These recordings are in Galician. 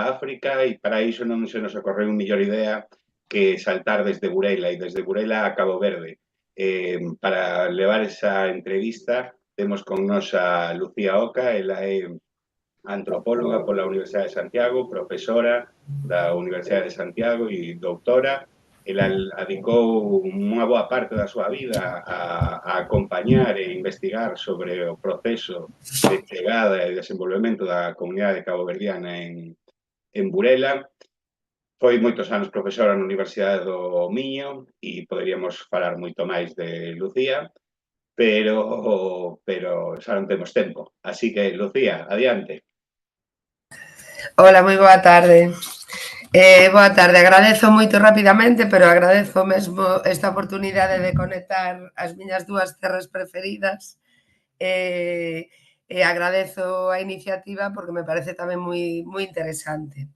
África e para iso non se nos ocorreu mellor idea que saltar desde Burela e desde Burela a Cabo Verde. Para levar esa entrevista temos con nos a Lucía Oca, ela é antropóloga pola Universidade de Santiago, profesora da Universidade de Santiago e doutora. Ela adicou unha boa parte da súa vida a acompañar e investigar sobre o proceso de chegada e desenvolvemento da comunidade caboverdiana en Burela. Foi moitos anos profesora na Universidade do Miño e poderíamos falar moito máis de Lucía, pero xa non temos tempo. Así que, Lucía, adiante. Hola, moi boa tarde. Boa tarde, agradezo moito rapidamente, pero agradezo mesmo esta oportunidade de conectar as miñas dúas terras preferidas e agradezo a iniciativa porque me parece tamén moi interesante.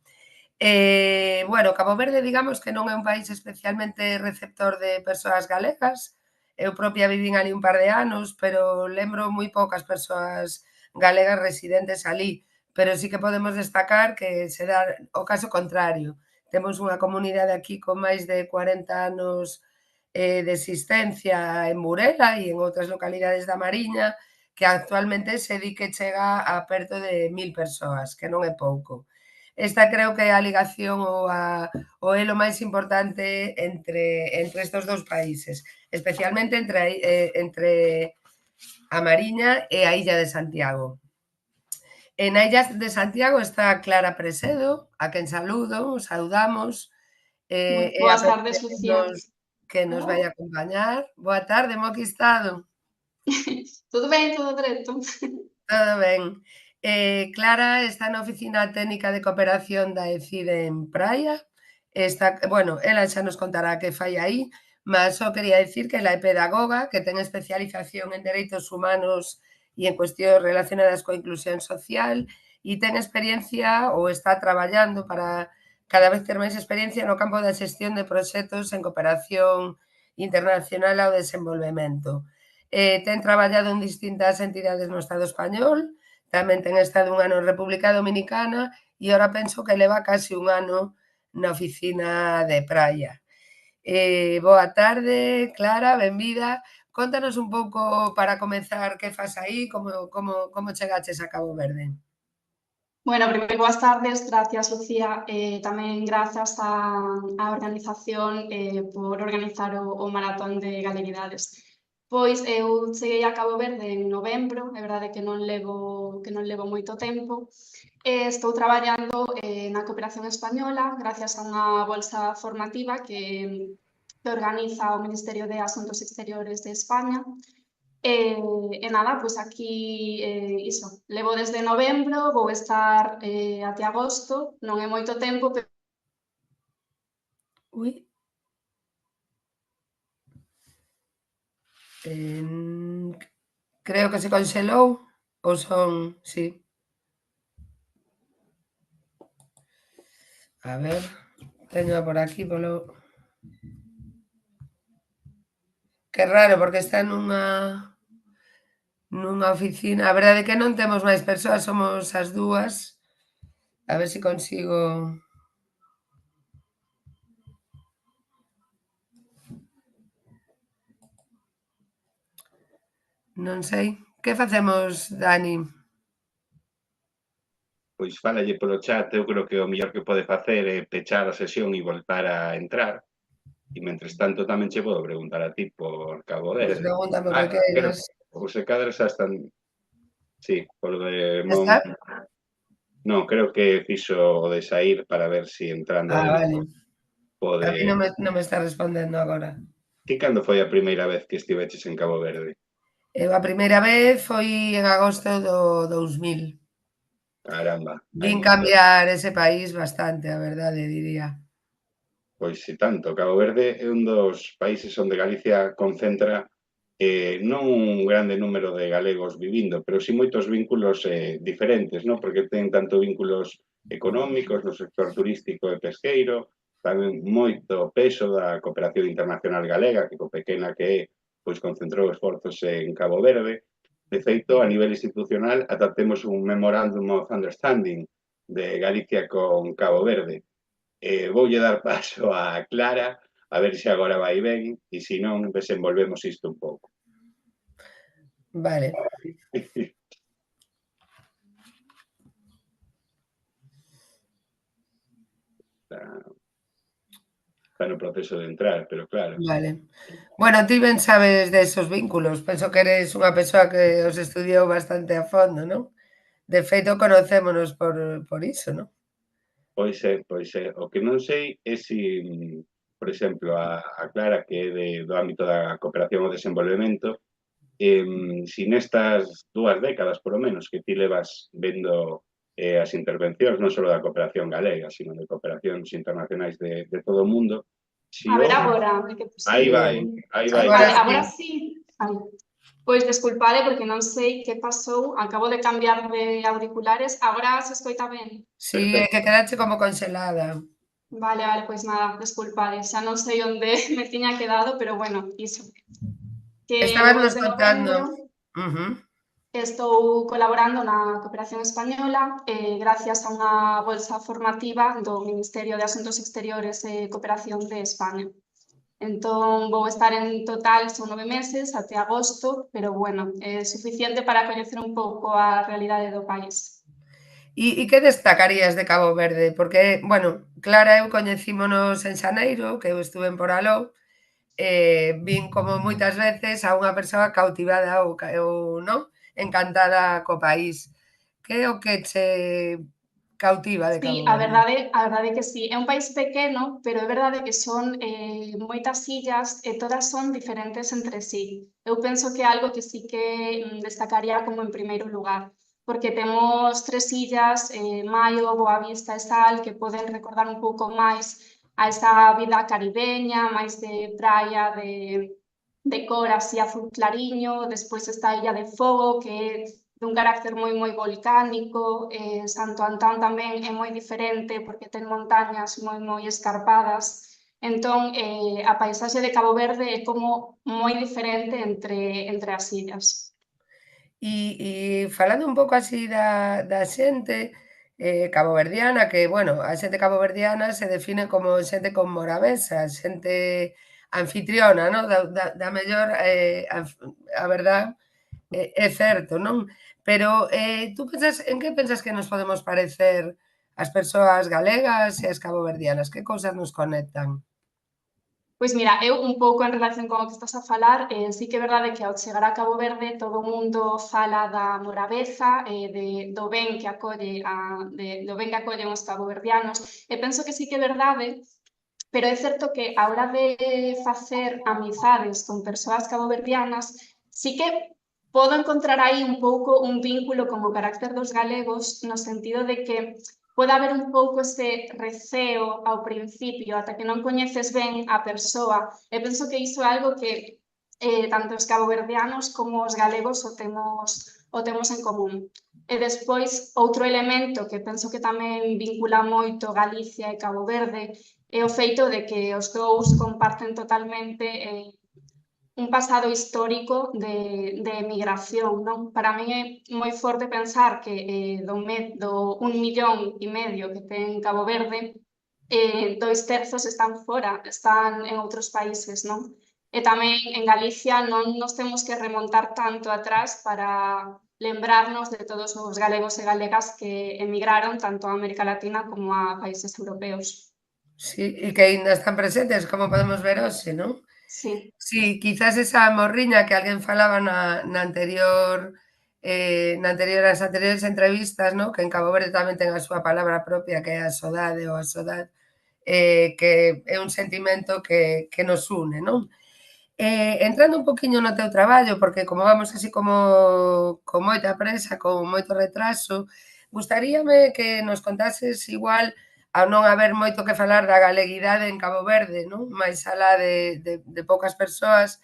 Bueno, Cabo Verde, digamos que non é un país especialmente receptor de persoas galegas. Eu propia vivín ali un par de anos, pero lembro moi poucas persoas galegas residentes ali, pero sí que podemos destacar que se dá o caso contrario. Temos unha comunidade aquí con máis de 40 anos de existencia en Burela e en outras localidades da Mariña, que actualmente se di que chega a perto de 1000 persoas, que non é pouco. Esta creo que é a ligación o elo máis importante entre estes dous países, especialmente entre a Mariña e a Illa de Santiago. En a Illa de Santiago está Clara Presedo, a quen saudamos. Boas tardes, Lucía. Que nos vai acompañar. Boa tarde, mo aquí estado. Todo ben, todo dereito. Todo ben. Clara está na Oficina Técnica de Cooperación da ECIDE en Praia. Bueno, ela xa nos contará que fai aí, mas só quería dicir que ela é pedagoga, que ten especialización en Dereitos Humanos e en cuestións relacionadas coa inclusión social e ten experiencia ou está traballando para cada vez ter máis experiencia no campo da xestión de proxectos en cooperación internacional ao desenvolvemento. Ten traballado en distintas entidades no Estado español, tamén ten estado un ano en República Dominicana e ora penso que leva casi un ano na oficina de Praia. Boa tarde, Clara, benvida. Contanos un pouco para comezar que fas aí, como chegaches a Cabo Verde. Bueno, primeiro, boas tardes, gracias, Lucía. Tamén grazas á organización por organizar o Maratón de Galeguidades. Pois eu cheguei a Cabo Verde en novembro, é verdade que non levo moito tempo. Estou traballando na cooperación española gracias a unha bolsa formativa que organiza o Ministerio de Asuntos Exteriores de España. E nada, pois aquí iso, levo desde novembro, vou estar até agosto, non é moito tempo, pero Creo que se conxelou ou son... Sí. A ver, teño por aquí polo... Que raro, porque está nunha oficina. A verdade é que non temos máis persoas, somos as dúas. A ver se consigo... Non sei. Que facemos, Dani? Pois fálalle polo chat, eu creo que o mellor que pode facer é pechar a sesión e voltar a entrar. E, mentres tanto, tamén che podo preguntar a ti por Cabo Verde. Pois pregúntame o que queiras. Os cadros xa están... Sí, polo de... Está? Non, creo que fixo o de saír para ver si entrando... Vale. Pode... A mí non me está respondendo agora. Que cando foi a primeira vez que estiveches en Cabo Verde? A primeira vez foi en agosto do 2000. Caramba. Vin cambiar ese país bastante, a verdade, diría. Pois si tanto, Cabo Verde é un dos países onde Galicia concentra non un grande número de galegos vivindo, pero si moitos vínculos diferentes, non? Porque ten tanto vínculos económicos no sector turístico e pesqueiro, tamén moito peso da cooperación internacional galega, que co pequena que é, pois concentrou esforzos en Cabo Verde. De feito, a nivel institucional, ata temos un Memorandum of Understanding de Galicia con Cabo Verde. Voulle dar paso a Clara, a ver se agora vai ben, e se non, desenvolvemos isto un pouco. Vale. Está no proceso de entrar, pero claro. Vale. Bueno, ti ben sabes de esos vínculos. Penso que eres unha persoa que os estudiou bastante a fondo, non? De feito, conocémonos por iso, non? Pois é. O que non sei é se, por exemplo, a Clara, que é do ámbito da cooperación ao desenvolvemento, se nestas 2 décadas, por lo menos, que ti levas vendo as intervencións non só da cooperación galega, sino de cooperacións internacionais de todo o mundo, A ver houve... agora, que Aí vai. Agora Vale, sí. agora sí. Ai. Pois desculpade porque non sei que pasou, acabo de cambiar de auriculares, agora se escoita ben? Sí, é que quedache como conxelada. Vale, pois nada, desculpade, xa non sei onde me tiña quedado, pero bueno, iso. Que Estabasnos desde contando. novembro estou colaborando na cooperación española gracias a unha bolsa formativa do Ministerio de Asuntos Exteriores e Cooperación de España. Entón, vou estar en total, son 9 meses, até agosto, pero bueno, é suficiente para coñecer un pouco a realidade do país. E que destacarías de Cabo Verde? Porque, bueno, Clara e eu coñecímonos en xaneiro, que eu estuve en Poraló, vin como moitas veces a unha persoa cautivada ou non? Encantada co país. Que é o que che cautiva de Sí, Cabo a Verde? verdade é que sí. É un país pequeno, pero é verdade que son moitas illas e todas son diferentes entre sí. Eu penso que é algo que sí que destacaría como en primeiro lugar, porque temos 3 illas, Maio, Boavista e Sal, que poden recordar un pouco máis a esa vida caribeña, máis de praia, de cor así azul clariño. Despois está a Illa de Fogo, que é dun carácter moi volcánico. Santo Antón tamén é moi diferente porque ten montañas moi escarpadas. Entón, a paisaxe de Cabo Verde é como moi diferente entre as illas. E falando un pouco así da xente caboverdiana, que, bueno, a xente caboverdiana se define como xente con moravesa, xente anfitriona, non? Da mellor, a verdad, é certo, non? Pero tú pensas, en que pensas que nos podemos parecer as persoas galegas e as caboverdianas? Que cousas nos conectan? Pois mira, eu un pouco en relación con o que estás a falar, sí que é verdade que ao chegar a Cabo Verde todo o mundo fala da moraveza e do ben que acolle do ben que acollen os caboverdianos, e penso que sí que é verdade, pero é certo que a hora de facer amizades con persoas caboverdianas, sí que podo encontrar aí un pouco un vínculo con o carácter dos galegos, no sentido de que pode haber un pouco ese receo ao principio, ata que non coñeces ben a persoa. E penso que iso é algo que tanto os caboverdianos como os galegos o temos en común. E despois, outro elemento que penso que tamén vincula moito Galicia e Cabo Verde é o feito de que os dous comparten totalmente un pasado histórico de emigración, non? Para min é moi forte pensar que do 1,5 millón que ten Cabo Verde, 2/3 están fora, están en outros países, non? E tamén en Galicia non nos temos que remontar tanto atrás para lembrarnos de todos os galegos e galegas que emigraron tanto a América Latina como a países europeos. Sí, e que aínda están presentes, como podemos ver hoxe, non? Sí. Sí, quizás esa morriña que alguén falaba na anterior nas anteriores entrevistas, ¿no? Que en Cabo Verde tamén ten a súa palabra propia, que é a sodade ou a sodad, que é un sentimento que nos une, non? Entrando un poquinho no teu traballo, porque como vamos así como con moita presa, con moito retraso, gustaríame que nos contases igual, ao non haber moito que falar da galeguidade en Cabo Verde, non? Mais alá de poucas persoas,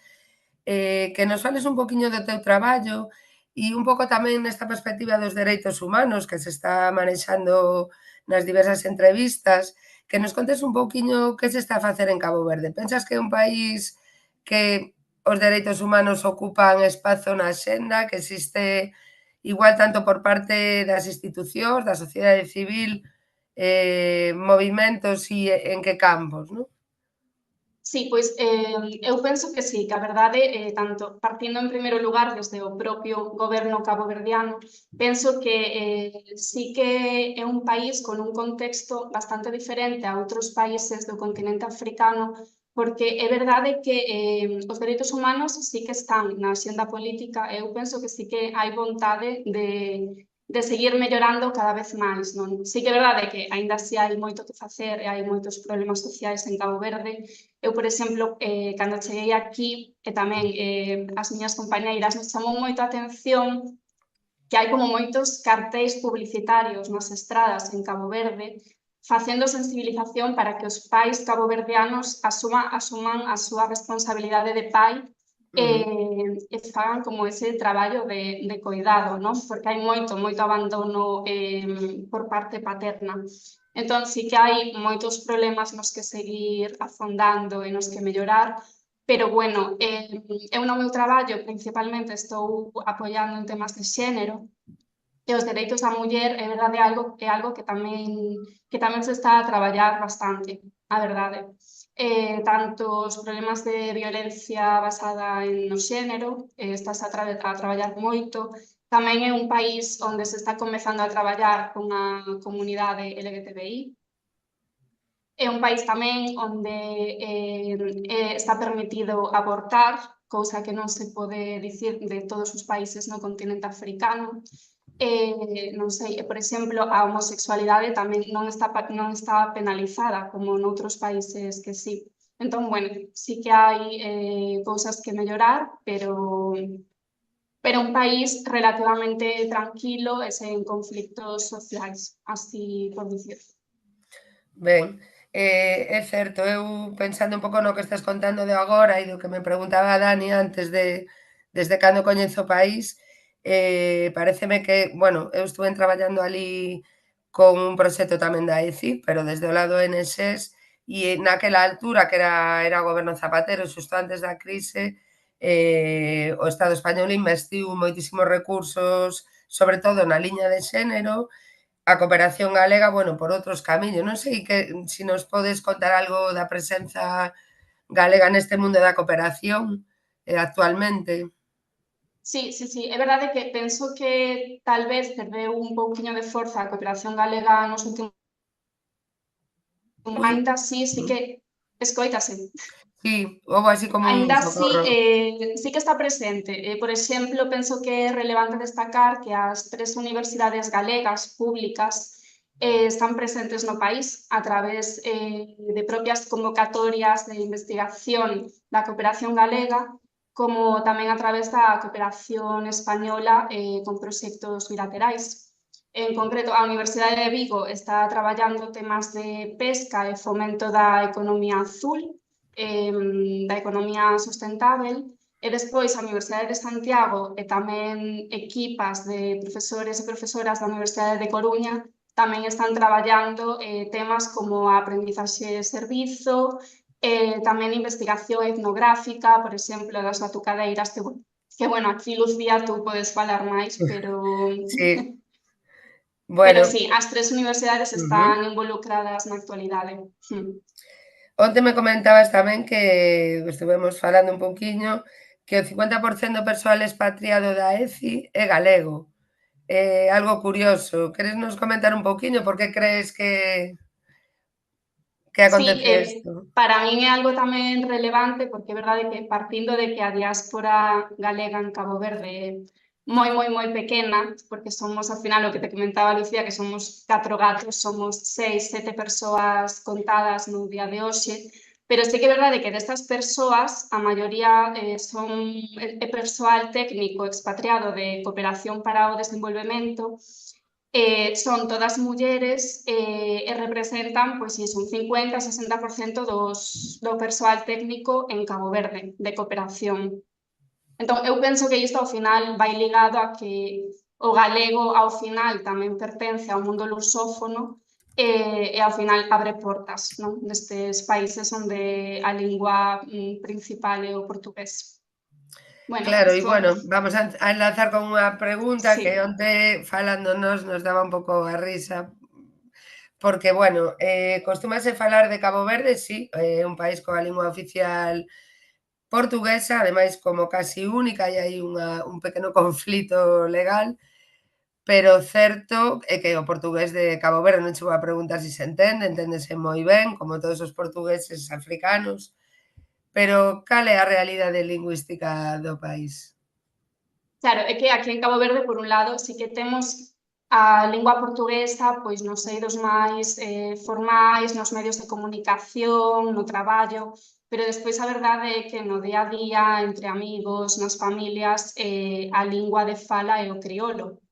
que nos fales un poquinho do teu traballo e un pouco tamén nesta perspectiva dos dereitos humanos que se está manexando nas diversas entrevistas, que nos contes un pouquiño que se está a facer en Cabo Verde. Pensas que é un país que os dereitos humanos ocupan espazo na axenda, que existe igual tanto por parte das institucións, da sociedade civil, movimentos e en que campos, non? Sí, pois eu penso que sí, que a verdade, tanto partindo en primeiro lugar desde o propio goberno caboverdiano, penso que sí que é un país con un contexto bastante diferente a outros países do continente africano, porque é verdade que os dereitos humanos sí que están na axenda política e eu penso que sí que hai vontade de seguir mellorando cada vez máis, non? Sí que é verdade que aínda así hai moito que facer e hai moitos problemas sociais en Cabo Verde. Eu, por exemplo, cando cheguei aquí, e tamén as miñas compañeiras, nos chamou moito a atención que hai como moitos cartéis publicitarios nas estradas en Cabo Verde facendo sensibilización para que os pais caboverdianos asuman a súa responsabilidade de pai e fagan como ese traballo de cuidado, non? Porque hai moito abandono por parte paterna. Entón, sí que hai moitos problemas nos que seguir afondando e nos que mellorar, pero, bueno, eu no meu traballo principalmente estou apoiando en temas de xénero e os dereitos da muller, é verdade, é algo que tamén se está a traballar bastante, a verdade. Tanto os problemas de violencia basada no xénero, estás a traballar moito, tamén é un país onde se está comezando a traballar con a comunidade LGTBI, é un país tamén onde está permitido abortar, cousa que non se pode dicir de todos os países no continente africano. Non sei, por exemplo, a homosexualidade tamén non está penalizada como noutros países que sí. Entón, bueno, sí que hai cousas que mellorar, pero un país relativamente tranquilo e sen conflictos sociais, así por dicir. Ben, é certo, eu pensando un pouco no que estás contando de agora e do que me preguntaba Dani antes desde cando coñezo o país, paréceme que, bueno, eu estuve traballando ali con un proxecto tamén da ECI, pero desde o lado NSES, e naquela altura, que era o goberno Zapatero, xusto antes da crise, o Estado español investiu moitísimos recursos, sobre todo na liña de xénero, a cooperación galega, bueno, por outros camiños. Non sei que se nos podes contar algo da presenza galega neste mundo da cooperación actualmente. Sí, é verdade que penso que tal vez perdeu un pouquiño de forza a cooperación galega nos últimos Ui, aínda así, sí que escoítase. sí, houve así como un Aínda así, socorro. sí que está presente. Por exemplo, penso que é relevante destacar que as 3 universidades galegas públicas están presentes no país a través de propias convocatorias de investigación da cooperación galega, como tamén a través da cooperación española con proxectos bilaterais. En concreto, a Universidade de Vigo está traballando temas de pesca e fomento da economía azul, da economía sustentável, e despois a Universidade de Santiago e tamén equipas de profesores e profesoras da Universidade de Coruña tamén están traballando temas como a aprendizaxe de servizo, tamén investigación etnográfica, por exemplo, das batucadeiras, que bueno, aquí, Lucía, tú podes falar máis, pero Sí, pero bueno, sí, as 3 universidades están involucradas na actualidade. onte me comentabas tamén que estuvemos falando un pouquiño que o 50% do persoal expatriado da ECI é galego. Algo curioso. Queres nos comentar un pouquiño por que crees que Sí, acontece isto? para min é algo tamén relevante porque é verdade que partindo de que a diáspora galega en Cabo Verde é moi pequena, porque somos, ao final, o que te comentaba, Lucía, que somos 4 gatos, somos 6, 7 persoas contadas no día de hoxe, pero sí que é verdade que destas persoas a maioría son persoal técnico expatriado de Cooperación para o Desenvolvemento. Son todas mulleres e representan, pois iso, un 50-60% do persoal técnico en Cabo Verde, de cooperación. Entón, eu penso que isto ao final vai ligado a que o galego ao final tamén pertence ao mundo lusófono e ao final abre portas, non? Nestes países onde a lingua principal é o portugués. Bueno, Claro, e iso, bueno, vamos a enlazar con unha pregunta sí. que onte falándonos nos daba un pouco a risa, porque, bueno, costúmase falar de Cabo Verde, sí, un país coa lingua oficial portuguesa, ademais como casi única, e hai un pequeno conflito legal, pero certo é que o portugués de Cabo Verde non che vou a preguntar se se entende, enténdese moi ben, como todos os portugueses africanos, pero cal é a realidade lingüística do país? Claro, é que aquí en Cabo Verde, por un lado, sí que temos a lingua portuguesa pois nos eidos máis formais, nos medios de comunicación, no traballo, pero despois a verdade é que no día a día, entre amigos, nas familias, a lingua de fala é o criolo.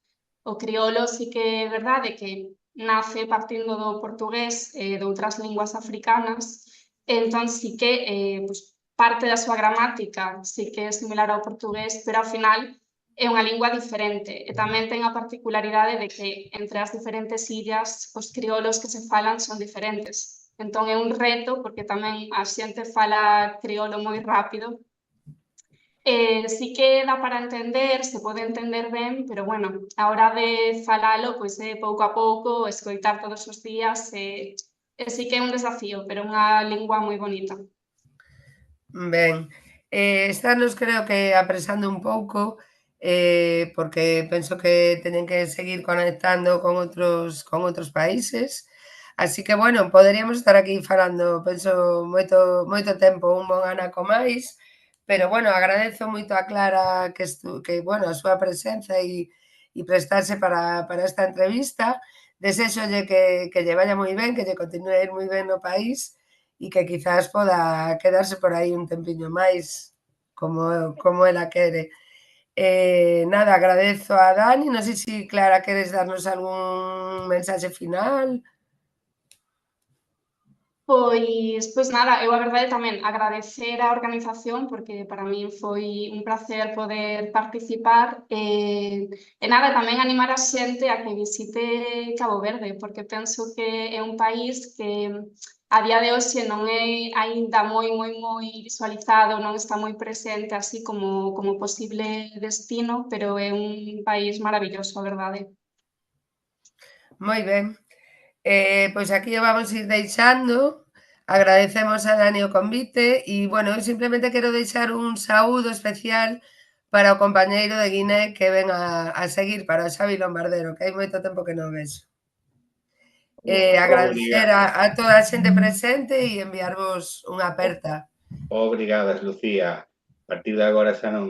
O criolo sí que é verdade que nace partindo do portugués e de outras linguas africanas, entón sí que pois, parte da súa gramática sí que é similar ao portugués, pero ao final é unha lingua diferente e tamén ten a particularidade de que entre as diferentes illas os criolos que se falan son diferentes. Entón é un reto porque tamén a xente fala criolo moi rápido. Sí que dá para entender, se pode entender ben, pero bueno, a hora de falalo, pois é pouco a pouco, escoitar todos os días, sí que é un desafío, pero unha lingua moi bonita. Ben, estarnos creo que apresando un pouco, porque penso que teñen que seguir conectando con outros países, así que, bueno, poderíamos estar aquí falando, penso, moito tempo, un bon anaco máis, pero, bueno, agradezo moito a Clara que bueno, a súa presenza e prestarse para esta entrevista, deséxolle que lle vaya moi ben, que lle continue a ir moi ben no país, e que quizás poda quedarse por aí un tempiño máis, como ela quere. Nada, agradezo a Dani, non sei se Clara queres darnos algún mensaxe final. Pois nada, eu a verdade tamén agradecer a organización porque para min foi un placer poder participar e nada, tamén animar a xente a que visite Cabo Verde porque penso que é un país que a día de hoxe non é aínda moi visualizado, non está moi presente así como posible destino, pero é un país maravilloso, a verdade. Moi ben. Pois aquí o vamos ir deixando. Agradecemos a Dani o convite e, bueno, eu simplemente quero deixar un saúdo especial para o compañeiro de Guiné que ven a seguir, para o Xavi Lombardero, que hai moito tempo que non vexo. Agradecer Obrigado. a toda a xente presente e enviarvos unha aperta. Obrigadas, Lucía. A partir de agora xa non